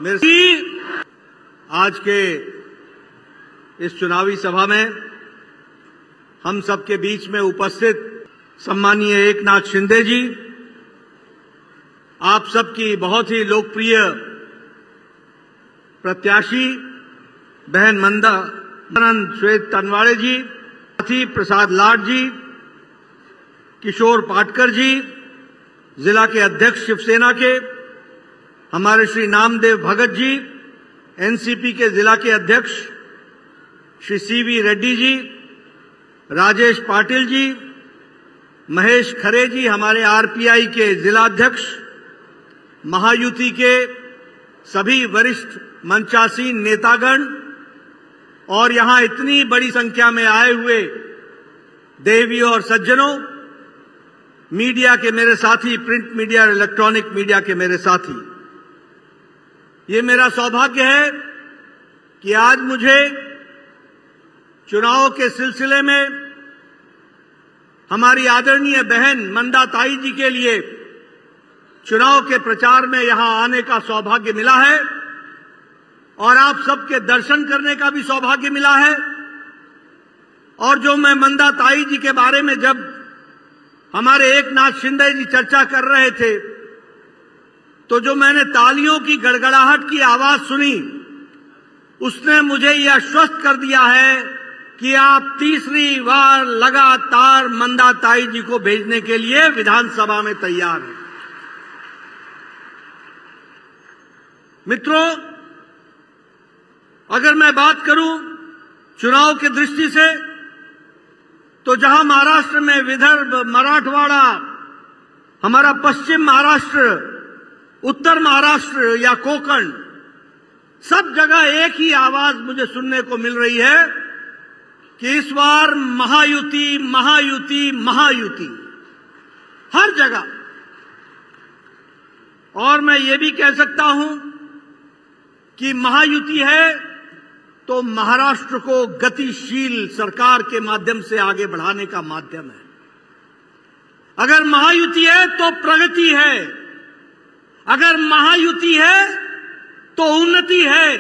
मेरे आज के इस चुनावी सभा में हम सबके बीच में उपस्थित सम्मानीय एकनाथ शिंदे जी, आप सबकी बहुत ही लोकप्रिय प्रत्याशी बहन मंदा श्वेत तनवाड़े जी, साथी प्रसाद लाड जी, किशोर पाटकर जी, जिला के अध्यक्ष शिवसेना के हमारे श्री नामदेव भगत जी, एनसीपी के जिला के अध्यक्ष श्री सीवी रेड्डी जी, राजेश पाटिल जी, महेश खरे जी, हमारे आरपीआई के जिला अध्यक्ष, महायुति के सभी वरिष्ठ मंचासीन नेतागण और यहां इतनी बड़ी संख्या में आए हुए देवियों और सज्जनों, मीडिया के मेरे साथी, प्रिंट मीडिया और इलेक्ट्रॉनिक मीडिया के मेरे साथी, ये मेरा सौभाग्य है कि आज मुझे चुनाव के सिलसिले में हमारी आदरणीय बहन मंदा ताई जी के लिए चुनाव के प्रचार में यहां आने का सौभाग्य मिला है और आप सबके दर्शन करने का भी सौभाग्य मिला है। और जो मैं मंदा ताई जी के बारे में जब हमारे एकनाथ शिंदे जी चर्चा कर रहे थे तो जो मैंने तालियों की गड़गड़ाहट की आवाज सुनी, उसने मुझे यह आश्वस्त कर दिया है कि आप तीसरी बार लगातार मंदा ताई जी को भेजने के लिए विधानसभा में तैयार हैं। मित्रों, अगर मैं बात करूं चुनाव की दृष्टि से, तो जहां महाराष्ट्र में विदर्भ, मराठवाड़ा, हमारा पश्चिम महाराष्ट्र, उत्तर महाराष्ट्र या कोंकण, सब जगह एक ही आवाज मुझे सुनने को मिल रही है कि इस बार महायुति, महायुति, महायुति, हर जगह। और मैं ये भी कह सकता हूं कि महायुति है तो महाराष्ट्र को गतिशील सरकार के माध्यम से आगे बढ़ाने का माध्यम है। अगर महायुति है तो प्रगति है, अगर महायुति है तो उन्नति है,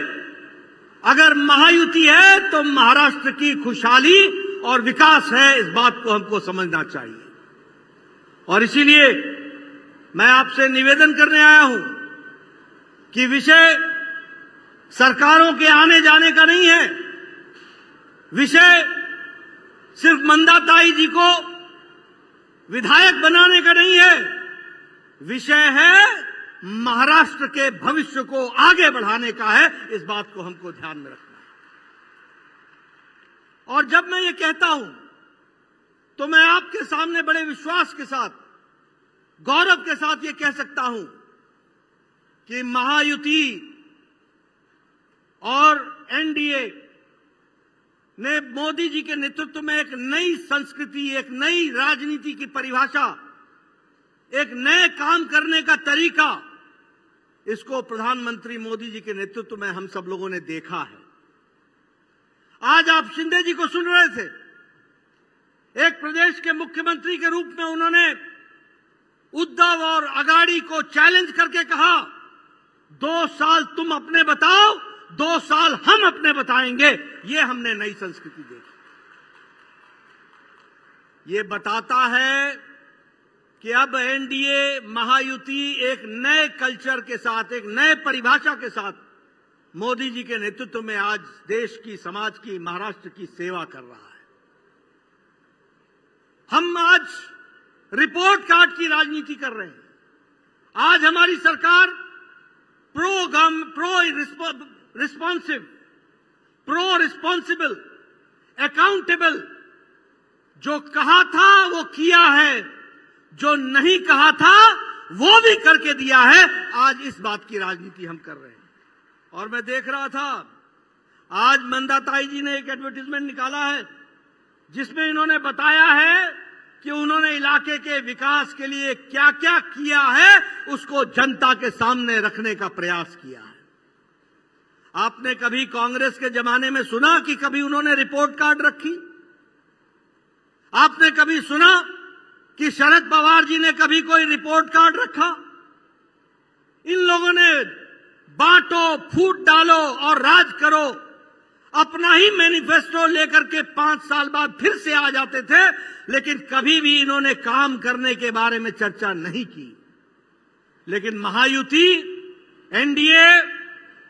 अगर महायुति है तो महाराष्ट्र की खुशहाली और विकास है। इस बात को हमको समझना चाहिए और इसीलिए मैं आपसे निवेदन करने आया हूं कि विषय सरकारों के आने जाने का नहीं है, विषय सिर्फ मंदा ताई जी को विधायक बनाने का नहीं है, विषय है महाराष्ट्र के भविष्य को आगे बढ़ाने का है। इस बात को हमको ध्यान में रखना है। और जब मैं ये कहता हूं तो मैं आपके सामने बड़े विश्वास के साथ, गौरव के साथ ये कह सकता हूं कि महायुति और एनडीए ने मोदी जी के नेतृत्व में एक नई संस्कृति, एक नई राजनीति की परिभाषा, एक नए काम करने का तरीका, इसको प्रधानमंत्री मोदी जी के नेतृत्व में हम सब लोगों ने देखा है। आज आप शिंदे जी को सुन रहे थे, एक प्रदेश के मुख्यमंत्री के रूप में उन्होंने उद्धव और अगाड़ी को चैलेंज करके कहा, 2 साल तुम अपने बताओ, 2 साल हम अपने बताएंगे। ये हमने नई संस्कृति देखी। ये बताता है कि अब एनडीए, महायुति एक नए कल्चर के साथ, एक नए परिभाषा के साथ मोदी जी के नेतृत्व में आज देश की, समाज की, महाराष्ट्र की सेवा कर रहा है। हम आज रिपोर्ट कार्ड की राजनीति कर रहे हैं। आज हमारी सरकार pro responsive, pro responsible, accountable, जो कहा था वो किया है, जो नहीं कहा था वो भी करके दिया है। आज इस बात की राजनीति हम कर रहे हैं। और मैं देख रहा था आज मंदा ताई जी ने एक एडवर्टाइजमेंट निकाला है जिसमें इन्होंने बताया है कि उन्होंने इलाके के विकास के लिए क्या क्या किया है, उसको जनता के सामने रखने का प्रयास किया है। आपने कभी कांग्रेस के जमाने में सुना कि कभी उन्होंने रिपोर्ट कार्ड रखी? आपने कभी सुना कि शरद पवार जी ने कभी कोई रिपोर्ट कार्ड रखा? इन लोगों ने बांटो, फूट डालो और राज करो, अपना ही मैनिफेस्टो लेकर के 5 साल बाद फिर से आ जाते थे, लेकिन कभी भी इन्होंने काम करने के बारे में चर्चा नहीं की। लेकिन महायुति, एनडीए,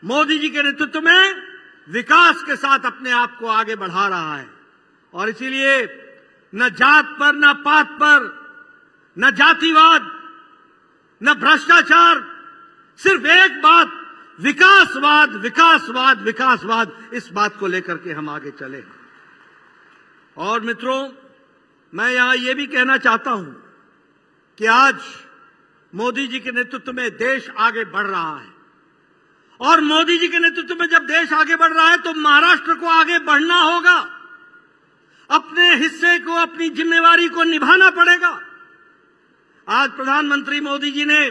मोदी जी के नेतृत्व में विकास के साथ अपने आप को आगे बढ़ा रहा है। और इसीलिए न जात पर, न पात पर, न जातिवाद, न भ्रष्टाचार, सिर्फ एक बात, विकासवाद, विकासवाद, विकासवाद, इस बात को लेकर के हम आगे चले। और मित्रों, मैं यहां यह भी कहना चाहता हूं कि आज मोदी जी के नेतृत्व में देश आगे बढ़ रहा है। और मोदी जी के नेतृत्व में जब देश आगे बढ़ रहा है तो महाराष्ट्र को आगे बढ़ना होगा, अपने हिस्से को, अपनी जिम्मेवारी को निभाना पड़ेगा। आज प्रधानमंत्री मोदी जी ने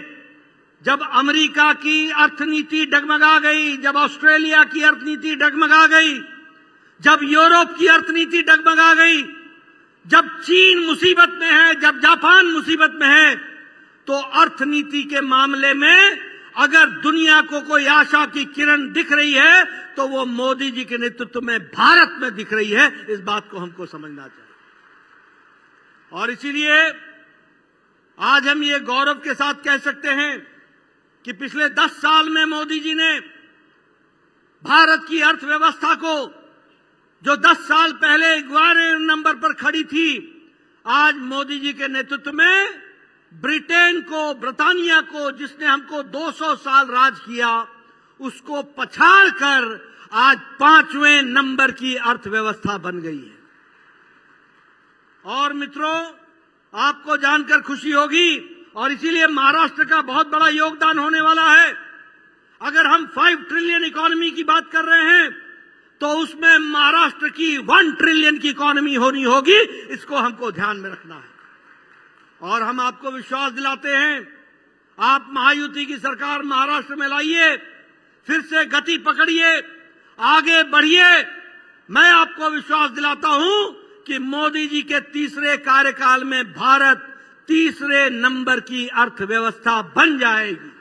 जब अमेरिका की अर्थनीति डगमगा गई, जब ऑस्ट्रेलिया की अर्थनीति डगमगा गई, जब यूरोप की अर्थनीति डगमगा गई, जब चीन मुसीबत में है, जब जापान मुसीबत में है, तो अर्थनीति के मामले में अगर दुनिया को कोई आशा की किरण दिख रही है तो वो मोदी जी के नेतृत्व में भारत में दिख रही है। इस बात को हमको समझना चाहिए। और इसीलिए आज हम ये गौरव के साथ कह सकते हैं कि पिछले 10 साल में मोदी जी ने भारत की अर्थव्यवस्था को, जो 10 साल पहले 11वें नंबर पर खड़ी थी, आज मोदी जी के नेतृत्व में ब्रिटेन को, ब्रिटानिया को, जिसने हमको 200 साल राज किया, उसको पछाड़ कर आज 5वें नंबर की अर्थव्यवस्था बन गई है। और मित्रों, आपको जानकर खुशी होगी, और इसीलिए महाराष्ट्र का बहुत बड़ा योगदान होने वाला है। अगर हम 5 ट्रिलियन इकोनॉमी की बात कर रहे हैं तो उसमें महाराष्ट्र की 1 ट्रिलियन की इकोनॉमी होनी होगी। इसको हमको ध्यान में रखना है। और हम आपको विश्वास दिलाते हैं, आप महायुति की सरकार महाराष्ट्र में लाइए, फिर से गति पकड़िए, आगे बढ़िए। मैं आपको विश्वास दिलाता हूं कि मोदी जी के तीसरे कार्यकाल में भारत तीसरे नंबर की अर्थव्यवस्था बन जाएगी।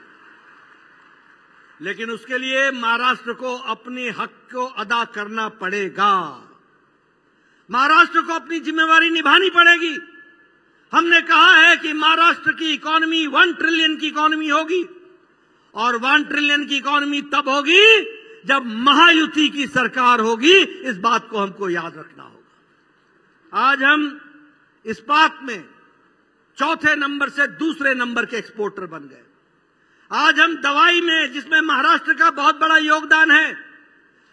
लेकिन उसके लिए महाराष्ट्र को अपने हक को अदा करना पड़ेगा, महाराष्ट्र को अपनी जिम्मेवारी निभानी पड़ेगी। हमने कहा है कि महाराष्ट्र की इकोनॉमी 1 ट्रिलियन की इकोनॉमी होगी, और 1 ट्रिलियन की इकोनॉमी तब होगी जब महायुति की सरकार होगी। इस बात को हमको याद रखना होगा। आज हम इस्पात में 4थे नंबर से 2रे नंबर के एक्सपोर्टर बन गए। आज हम दवाई में, जिसमें महाराष्ट्र का बहुत बड़ा योगदान है,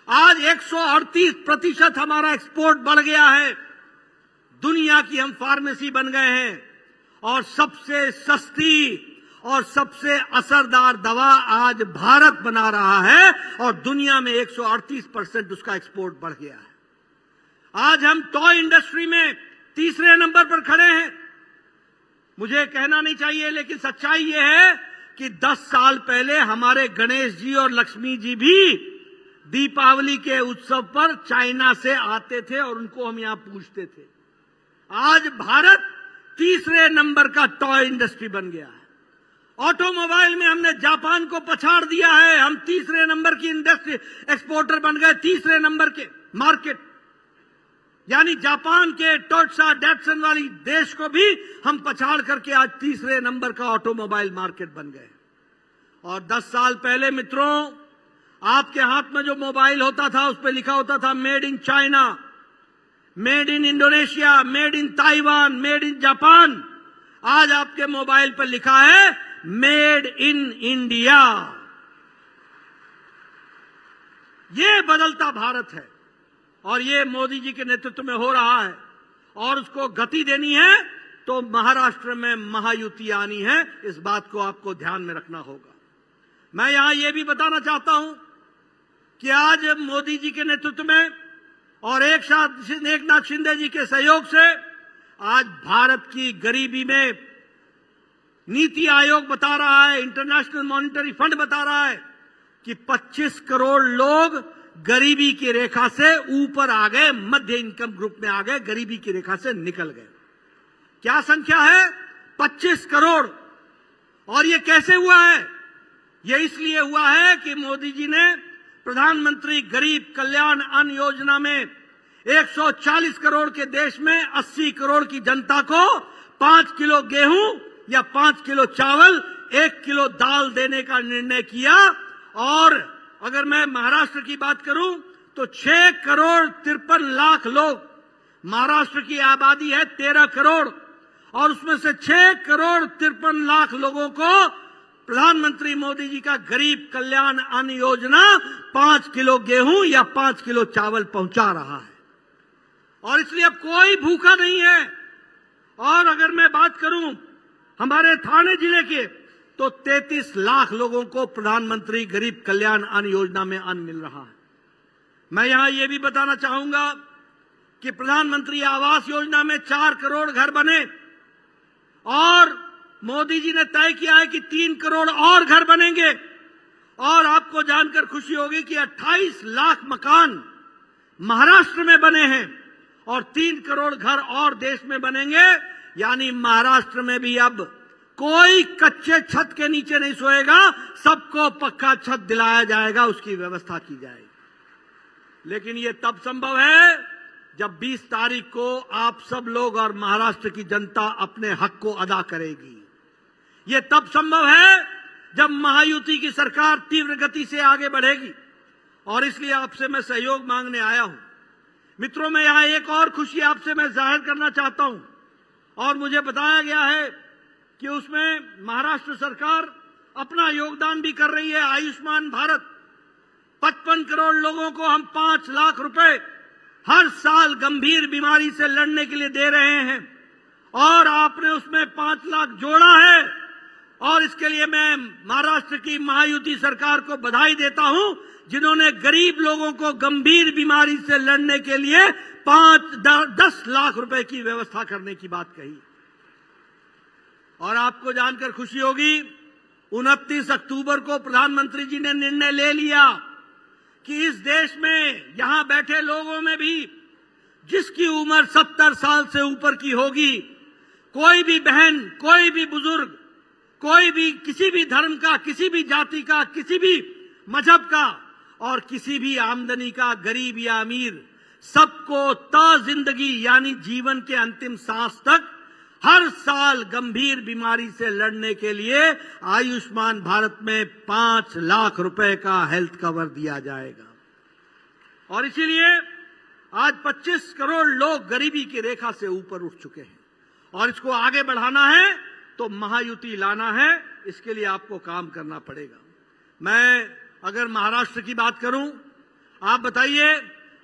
आज 138% हमारा एक्सपोर्ट बढ़ गया है। दुनिया की हम फार्मेसी बन गए हैं, और सबसे सस्ती और सबसे असरदार दवा आज भारत बना रहा है, और दुनिया में 138% उसका एक्सपोर्ट बढ़ गया है। आज हम टॉय इंडस्ट्री में 3रे नंबर पर खड़े हैं। मुझे कहना नहीं चाहिए, लेकिन सच्चाई यह है कि 10 साल पहले हमारे गणेश जी और लक्ष्मी जी भी दीपावली के उत्सव पर चाइना से आते थे, और उनको हम यहां पूछते थे। आज भारत 3रे नंबर का टॉय इंडस्ट्री बन गया है। ऑटोमोबाइल में हमने जापान को पछाड़ दिया है। हम 3रे नंबर की इंडस्ट्री एक्सपोर्टर बन गए, 3रे नंबर के मार्केट, यानी जापान के टोयोटा, डैटसन वाली देश को भी हम पछाड़ करके आज 3रे नंबर का ऑटोमोबाइल मार्केट बन गए। और 10 साल पहले मित्रों, आपके हाथ में जो मोबाइल होता था उस पर लिखा होता था made in China, made in Indonesia, made in Taiwan, made in Japan. आज आपके मोबाइल पर लिखा है मेड इन इंडिया। ये बदलता भारत है, और ये मोदी जी के नेतृत्व में हो रहा है। और उसको गति देनी है तो महाराष्ट्र में महायुति आनी है। इस बात को आपको ध्यान में रखना होगा। मैं यहां यह भी बताना चाहता हूं कि आज मोदी जी के नेतृत्व में और एकनाथ शिंदे जी के सहयोग से आज भारत की गरीबी में नीति आयोग बता रहा है, इंटरनेशनल मॉनिटरी फंड बता रहा है कि 25 करोड़ लोग गरीबी की रेखा से ऊपर आ गए, मध्य इनकम ग्रुप में आ गए, गरीबी की रेखा से निकल गए। क्या संख्या है? 25 करोड़। और ये कैसे हुआ है? ये इसलिए हुआ है कि मोदी जी ने प्रधानमंत्री गरीब कल्याण अन्न योजना में 140 करोड़ के देश में 80 करोड़ की जनता को 5 किलो गेहूं या 5 किलो चावल, 1 किलो दाल देने का निर्णय किया। और अगर मैं महाराष्ट्र की बात करूं तो 6 करोड़ 53 लाख लोग, महाराष्ट्र की आबादी है 13 करोड़, और उसमें से 6 करोड़ 53 लाख लोगों को प्रधानमंत्री मोदी जी का गरीब कल्याण अन्न योजना 5 किलो गेहूं या 5 किलो चावल पहुंचा रहा है। और इसलिए अब कोई भूखा नहीं है। और अगर मैं बात करूं हमारे थाने जिले के, तो 33 लाख लोगों को प्रधानमंत्री गरीब कल्याण अन्न योजना में अन्न मिल रहा है। मैं यहां यह भी बताना चाहूंगा कि प्रधानमंत्री आवास योजना में 4 करोड़ घर बने, और मोदी जी ने तय किया है कि 3 करोड़ और घर बनेंगे। और आपको जानकर खुशी होगी कि 28 लाख मकान महाराष्ट्र में बने हैं और 3 करोड़ घर और देश में बनेंगे। यानी महाराष्ट्र में भी अब कोई कच्चे छत के नीचे नहीं सोएगा, सबको पक्का छत दिलाया जाएगा, उसकी व्यवस्था की जाएगी। लेकिन यह तब संभव है जब 20 तारीख को आप सब लोग और महाराष्ट्र की जनता अपने हक को अदा करेगी। यह तब संभव है जब महायुति की सरकार तीव्र गति से आगे बढ़ेगी। और इसलिए आपसे मैं सहयोग मांगने आया हूं। मित्रों, मैं यहां एक और खुशी आपसे मैं जाहिर करना चाहता हूं, और मुझे बताया गया है कि उसमें महाराष्ट्र सरकार अपना योगदान भी कर रही है। आयुष्मान भारत 55 करोड़ लोगों को हम 5 लाख रुपए हर साल गंभीर बीमारी से लड़ने के लिए दे रहे हैं, और आपने उसमें 5 लाख जोड़ा है। और इसके लिए मैं महाराष्ट्र की महायुति सरकार को बधाई देता हूं, जिन्होंने गरीब लोगों को गंभीर बीमारी से लड़ने के लिए 10 लाख रुपए की व्यवस्था करने की बात कही। और आपको जानकर खुशी होगी, 29 अक्टूबर को प्रधानमंत्री जी ने निर्णय ले लिया कि इस देश में यहां बैठे लोगों में भी जिसकी उम्र 70 साल से ऊपर की होगी, कोई भी बहन, कोई भी बुजुर्ग, कोई भी किसी भी धर्म का, किसी भी जाति का, किसी भी मजहब का और किसी भी आमदनी का, गरीब या अमीर, सबको जिंदगी यानी जीवन के अंतिम सांस तक हर साल गंभीर बीमारी से लड़ने के लिए आयुष्मान भारत में 5 लाख रुपए का हेल्थ कवर दिया जाएगा। और इसीलिए आज 25 करोड़ लोग गरीबी की रेखा से ऊपर उठ चुके हैं, और इसको आगे बढ़ाना है तो महायुति लाना है। इसके लिए आपको काम करना पड़ेगा। मैं अगर महाराष्ट्र की बात करूं, आप बताइए,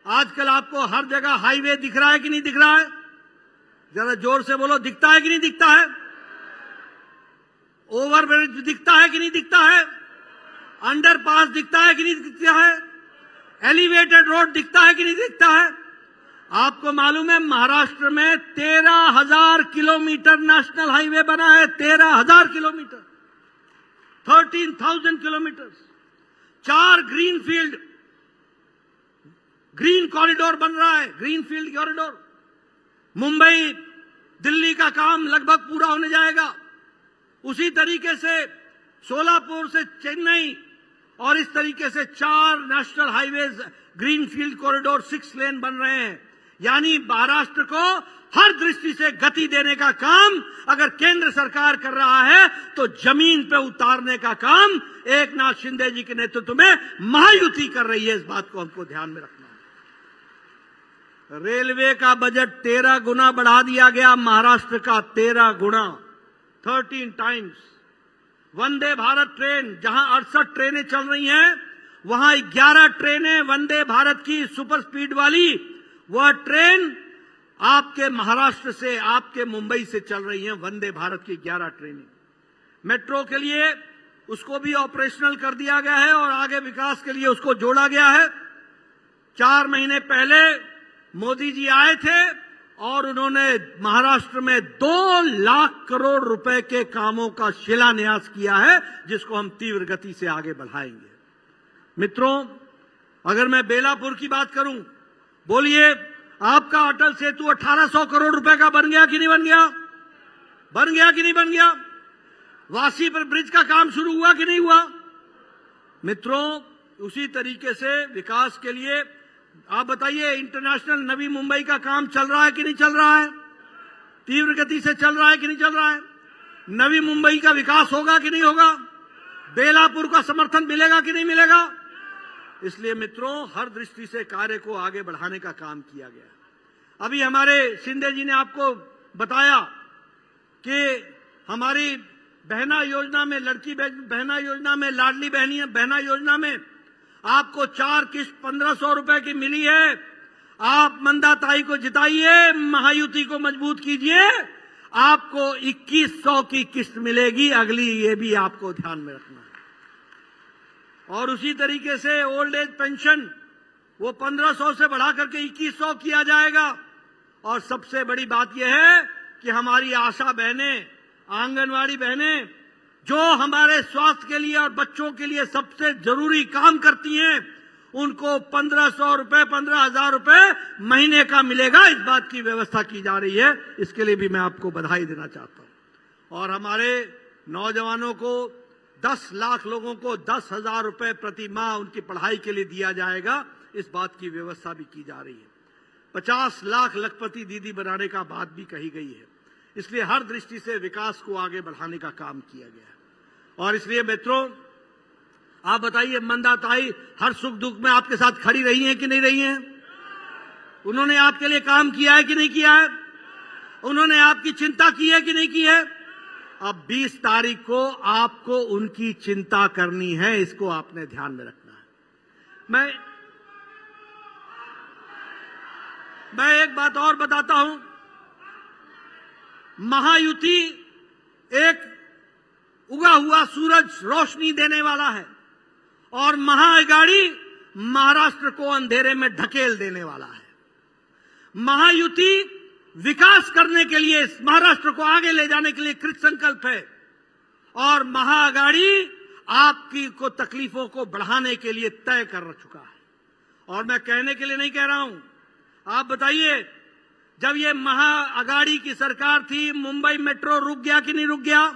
आजकल आपको हर जगह हाईवे दिख रहा है कि नहीं दिख रहा है? जरा जोर से बोलो, दिखता है कि नहीं दिखता है? ओवरब्रिज दिखता है कि नहीं दिखता है? अंडरपास दिखता है कि नहीं दिखता है? एलिवेटेड रोड दिखता है कि नहीं दिखता है? आपको मालूम है महाराष्ट्र में 13,000 किलोमीटर नेशनल हाईवे बना है। 13,000 किलोमीटर, 13,000 किलोमीटर। 4 ग्रीन कॉरिडोर बन रहा है, green field corridor. Mumbai Delhi का काम लगभग पूरा होने जाएगा। उसी तरीके से सोलापुर से चेन्नई, और इस तरीके से 4 national highways green field corridor 6 लेन बन रहे हैं। यानी महाराष्ट्र को हर दृष्टि से गति देने का काम अगर केंद्र सरकार कर रहा है, तो जमीन पे उतारने का काम एकनाथ शिंदे जी के नेतृत्व में महायुति कर रही है। इस बात को हमको ध्यान में रखना है। रेलवे का बजट 13 गुना बढ़ा दिया गया, महाराष्ट्र का 13 गुना, 13 टाइम्स। वंदे भारत ट्रेन, जहां 68 ट्रेनें चल रही हैं, वहां 11 ट्रेनें वंदे भारत की सुपर स्पीड वाली, वह ट्रेन आपके महाराष्ट्र से, आपके मुंबई से चल रही हैं। वंदे भारत की 11 ट्रेनें। मेट्रो के लिए उसको भी ऑपरेशनल कर दिया गया है और आगे विकास के लिए उसको जोड़ा गया है। 4 महीने पहले मोदी जी आए थे और उन्होंने महाराष्ट्र में 2 लाख करोड़ रुपए के कामों का शिलान्यास किया है, जिसको हम तीव्र गति से आगे बढ़ाएंगे। मित्रों, अगर मैं बेलापुर की बात करूं, बोलिए, आपका अटल सेतु 1800 करोड़ रुपए का बन गया कि नहीं बन गया? बन गया कि नहीं बन गया? वासी पर ब्रिज का काम शुरू हुआ कि नहीं हुआ? मित्रों, उसी तरीके से विकास के लिए आप बताइए, इंटरनेशनल नवी मुंबई का काम चल रहा है कि नहीं चल रहा है? तीव्र गति से चल रहा है कि नहीं चल रहा है? नवी मुंबई का विकास होगा कि नहीं होगा? बेलापुर का समर्थन मिलेगा कि नहीं मिलेगा? इसलिए मित्रों, हर दृष्टि से कार्य को आगे बढ़ाने का काम किया गया। अभी हमारे शिंदे जी ने आपको बताया कि हमारी बहना योजना में, लड़की बहना योजना में, लाडली बहना योजना में आपको 4 किस्त 1500 रुपए की मिली है। आप मंदाताई को जिताइए, महायुति को मजबूत कीजिए, आपको 2100 की किस्त मिलेगी अगली, ये भी आपको ध्यान में रखना है। और उसी तरीके से ओल्ड एज पेंशन वो 1500 से बढ़ा करके 2100 किया जाएगा। और सबसे बड़ी बात यह है कि हमारी आशा बहनें, आंगनवाड़ी बहनें जो हमारे स्वास्थ्य के लिए और बच्चों के लिए सबसे जरूरी काम करती हैं, उनको 1500 रुपए, 15,000 रुपए महीने का मिलेगा। इस बात की व्यवस्था की जा रही है, इसके लिए भी मैं आपको बधाई देना चाहता हूं। और हमारे नौजवानों को 10 लाख लोगों को 10,000 रुपए प्रति माह उनकी पढ़ाई के लिए दिया जाएगा, इस बात की व्यवस्था भी की जा रही है। 50 लाख लखपति दीदी बनाने का बात भी कही गई है। इसलिए हर दृष्टि से विकास को आगे बढ़ाने का काम किया गया है। और इसलिए मित्रों, आप बताइए, मंदाताई हर सुख दुख में आपके साथ खड़ी रही हैं कि नहीं रही हैं? उन्होंने आपके लिए काम किया है कि नहीं किया है? उन्होंने आपकी चिंता की है कि नहीं की है? अब 20 तारीख को आपको उनकी चिंता करनी है, इसको आपने ध्यान में रखना है। मैं एक बात और बताता हूं, महायुति एक उगा हुआ सूरज रोशनी देने वाला है और महाअघाड़ी महाराष्ट्र को अंधेरे में ढकेल देने वाला है। महायुति विकास करने के लिए, महाराष्ट्र को आगे ले जाने के लिए कृत संकल्प है और महाअघाड़ी आपकी को तकलीफों को बढ़ाने के लिए तय कर चुका है। और मैं कहने के लिए नहीं कह रहा हूं, आप बताइए, जब ये महाअघाड़ी की सरकार थी, मुंबई मेट्रो रुक गया कि नहीं रुक गया?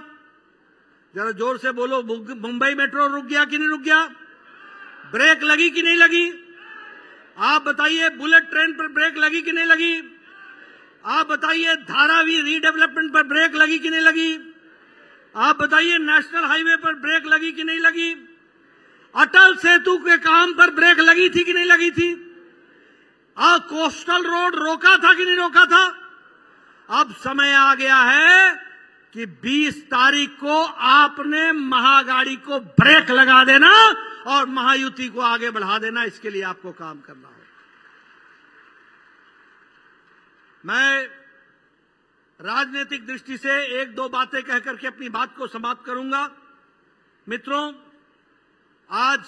जरा जोर से बोलो, मुंबई मेट्रो रुक गया कि नहीं रुक गया? ब्रेक लगी कि नहीं लगी? आप बताइए, बुलेट ट्रेन पर ब्रेक लगी कि नहीं लगी? आप बताइए, धारावी रीडेवलपमेंट पर ब्रेक लगी कि नहीं लगी? आप बताइए, नेशनल हाईवे पर ब्रेक लगी कि नहीं लगी? अटल सेतु के काम पर ब्रेक लगी थी कि नहीं लगी थी? कोस्टल रोड रोका था कि नहीं रोका था? अब समय आ गया है कि 20 तारीख को आपने महाअघाड़ी को ब्रेक लगा देना और महायुति को आगे बढ़ा देना, इसके लिए आपको काम करना होगा। मैं राजनीतिक दृष्टि से एक दो बातें कह करके अपनी बात को समाप्त करूंगा। मित्रों, आज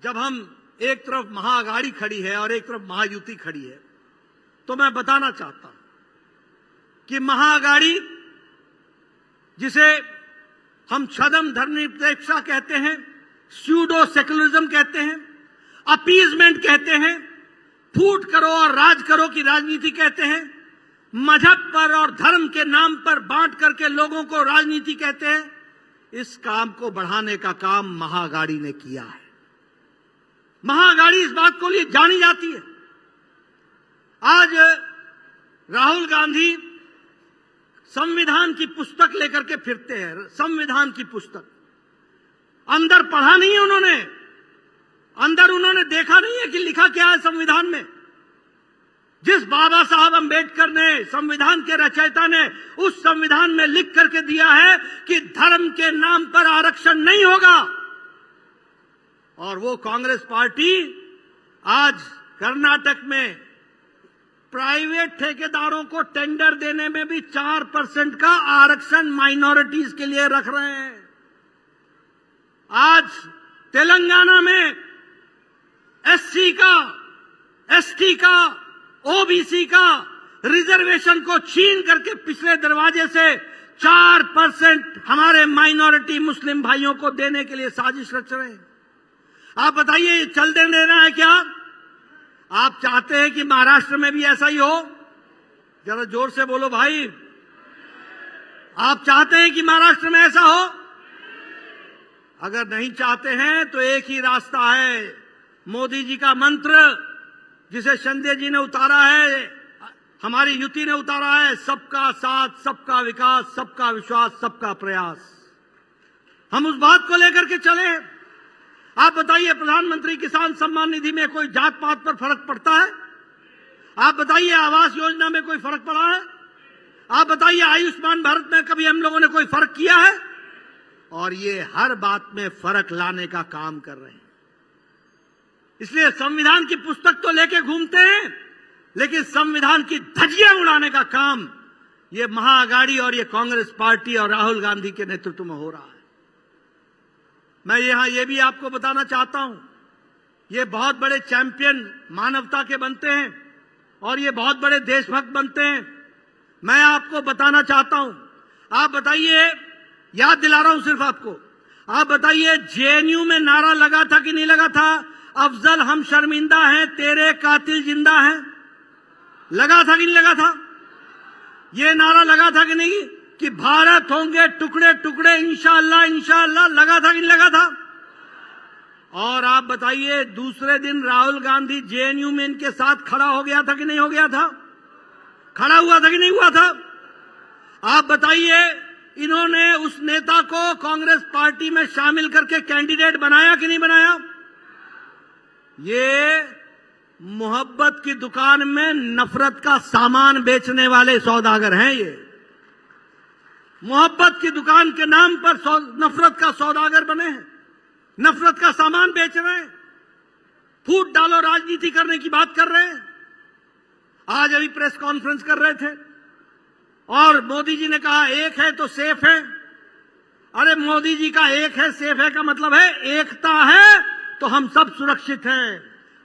जब हम एक तरफ महाअघाड़ी खड़ी है और एक तरफ महायुति खड़ी है, तो मैं बताना चाहता हूं कि महाअघाड़ी, जिसे हम छद्म धर्मनिरपेक्षता कहते हैं, स्यूडो सेकुलरिज्म कहते हैं, अपीजमेंट कहते हैं, फूट करो और राज करो की राजनीति कहते हैं, मजहब पर और धर्म के नाम पर बांट करके लोगों को राजनीति कहते हैं, इस काम को बढ़ाने का काम महाअघाड़ी ने किया है। महाअघाड़ी इस बात को लिए जानी जाती है। आज राहुल गांधी संविधान की पुस्तक लेकर के फिरते हैं, संविधान की पुस्तक। अंदर पढ़ा नहीं है उन्होंने, अंदर उन्होंने देखा नहीं है कि लिखा क्या है संविधान में। जिस बाबा साहब अंबेडकर ने, संविधान के रचयिता ने, उस संविधान में लिख करके दिया है कि धर्म के नाम पर आरक्षण नहीं होगा। और वो कांग्रेस पार्टी आज कर्नाटक में प्राइवेट ठेकेदारों को टेंडर देने में भी 4% का आरक्षण माइनॉरिटीज के लिए रख रहे हैं। आज तेलंगाना में एससी का, एसटी का, ओबीसी का रिजर्वेशन को छीन करके पिछले दरवाजे से 4% हमारे माइनॉरिटी मुस्लिम भाइयों को देने के लिए साजिश रच रहे हैं। आप बताइए, चल देना है क्या? आप चाहते हैं कि महाराष्ट्र में भी ऐसा ही हो? जरा जोर से बोलो भाई, आप चाहते हैं कि महाराष्ट्र में ऐसा हो? अगर नहीं चाहते हैं तो एक ही रास्ता है, मोदी जी का मंत्र जिसे शिंदे जी ने उतारा है, हमारी युति ने उतारा है, सबका साथ, सबका विकास, सबका विश्वास, सबका प्रयास। हम उस बात को लेकर के चले। आप बताइए, प्रधानमंत्री किसान सम्मान निधि में कोई जात पात पर फर्क पड़ता है? आप बताइए, आवास योजना में कोई फर्क पड़ा है? आप बताइए, आयुष्मान भारत में कभी हम लोगों ने कोई फर्क किया है? और ये हर बात में फर्क लाने का काम कर रहे हैं। इसलिए संविधान की पुस्तक तो लेके घूमते हैं, लेकिन संविधान की धज्जियां उड़ाने का काम ये महाअघाड़ी और ये कांग्रेस पार्टी और राहुल गांधी के नेतृत्व में हो रहा है। मैं यहां ये भी आपको बताना चाहता हूं, ये बहुत बड़े चैंपियन मानवता के बनते हैं और ये बहुत बड़े देशभक्त बनते हैं। मैं आपको बताना चाहता हूं, आप बताइए, याद दिला रहा हूं सिर्फ आपको, आप बताइए, जेएनयू में नारा लगा था कि नहीं लगा था? अफजल हम शर्मिंदा हैं, तेरे कातिल जिंदा हैं। लगा था कि नहीं लगा था? ये नारा लगा था कि नहीं कि भारत होंगे टुकड़े टुकड़े इंशाअल्लाह इंशाअल्लाह? लगा था कि नहीं लगा था? और आप बताइए, दूसरे दिन राहुल गांधी जेएनयू में इनके साथ खड़ा हो गया था कि नहीं हो गया था? खड़ा हुआ था कि नहीं हुआ था? आप बताइए, इन्होंने उस नेता को कांग्रेस पार्टी में शामिल करके कैंडिडेट बनाया कि नहीं बनाया? ये मोहब्बत की दुकान में नफरत का सामान बेचने वाले सौदागर हैं। ये मोहब्बत की दुकान के नाम पर नफरत का सौदागर बने हैं, नफरत का सामान बेच रहे हैं, फूट डालो राजनीति करने की बात कर रहे हैं। आज अभी प्रेस कॉन्फ्रेंस कर रहे थे और मोदी जी ने कहा एक है तो सेफ है। अरे मोदी जी का एक है सेफ है का मतलब है एकता है तो हम सब सुरक्षित हैं,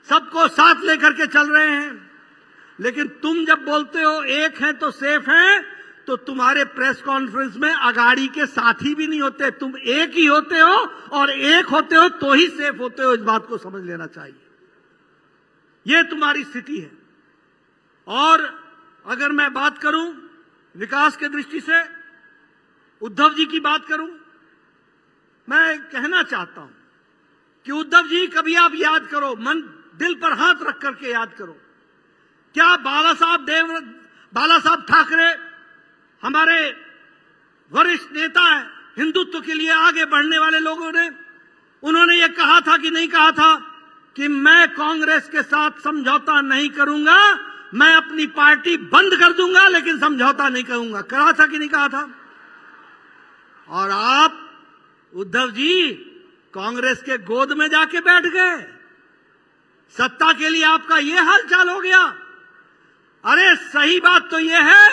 सबको साथ लेकर के चल रहे हैं। लेकिन तुम जब बोलते हो एक है तो सेफ है, तो तुम्हारे प्रेस कॉन्फ्रेंस में अगाड़ी के साथी भी नहीं होते, तुम एक ही होते हो और एक होते हो तो ही सेफ होते हो। इस बात को समझ लेना चाहिए, यह तुम्हारी स्थिति है। और अगर मैं बात करूं विकास के दृष्टि से, उद्धव जी की बात करूं, मैं कहना चाहता हूं कि उद्धव जी, कभी आप याद करो, मन दिल पर हाथ रख करके याद करो, क्या बाला साहब ठाकरे हमारे वरिष्ठ नेता है, हिंदुत्व के लिए आगे बढ़ने वाले लोगों ने, उन्होंने ये कहा था कि नहीं कहा था कि मैं कांग्रेस के साथ समझौता नहीं करूंगा, मैं अपनी पार्टी बंद कर दूंगा लेकिन समझौता नहीं करूंगा? कहा था कि नहीं कहा था? और आप उद्धव जी कांग्रेस के गोद में जाके बैठ गए, सत्ता के लिए आपका यह हाल चाल हो गया। अरे सही बात तो यह है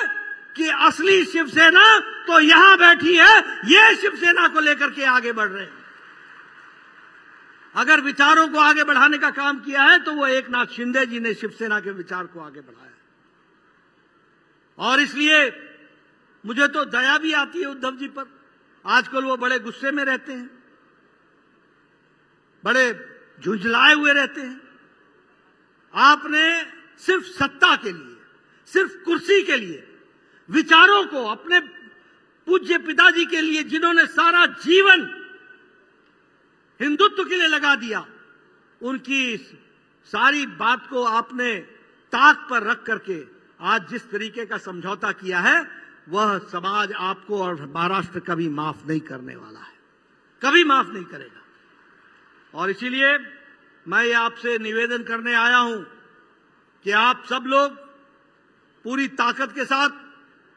कि असली शिवसेना तो यहां बैठी है, ये शिवसेना को लेकर के आगे बढ़ रहे हैं। अगर विचारों को आगे बढ़ाने का काम किया है तो वो एकनाथ शिंदे जी ने शिवसेना के विचार को आगे बढ़ाया। और इसलिए मुझे तो दया भी आती है उद्धव जी पर। आजकल वो बड़े गुस्से में रहते हैं, बड़े झुंझलाए हुए रहते हैं। आपने सिर्फ सत्ता के लिए, सिर्फ कुर्सी के लिए, विचारों को अपने पूज्य पिताजी के लिए, जिन्होंने सारा जीवन हिंदुत्व के लिए लगा दिया, उनकी सारी बात को आपने ताक पर रख करके आज जिस तरीके का समझौता किया है, वह समाज आपको और महाराष्ट्र कभी माफ नहीं करने वाला है, कभी माफ नहीं करेगा। और इसीलिए मैं आपसे निवेदन करने आया हूं कि आप सब लोग पूरी ताकत के साथ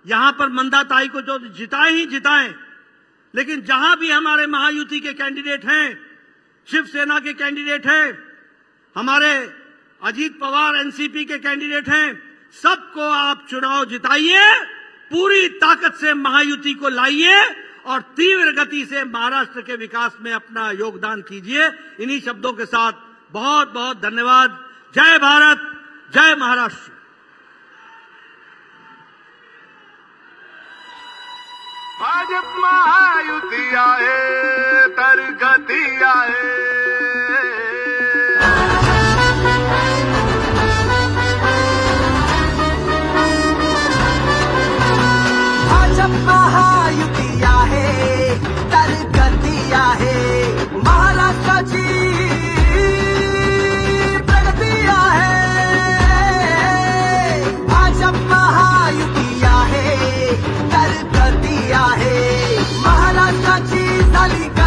यहां पर मंदाताई को जो जिताएं ही जिताएं, लेकिन जहां भी हमारे महायुति के कैंडिडेट हैं, शिवसेना के कैंडिडेट हैं, हमारे अजीत पवार एनसीपी के कैंडिडेट हैं, सबको आप चुनाव जिताइए, पूरी ताकत से महायुति को लाइए और तीव्र गति से महाराष्ट्र के विकास में अपना योगदान कीजिए। इन्हीं शब्दों के साथ बहुत बहुत धन्यवाद। जय भारत, जय महाराष्ट्र। भाजप महायुति आहे तर गती आहे। भाजप महायुति आहे तर गती आहे। गली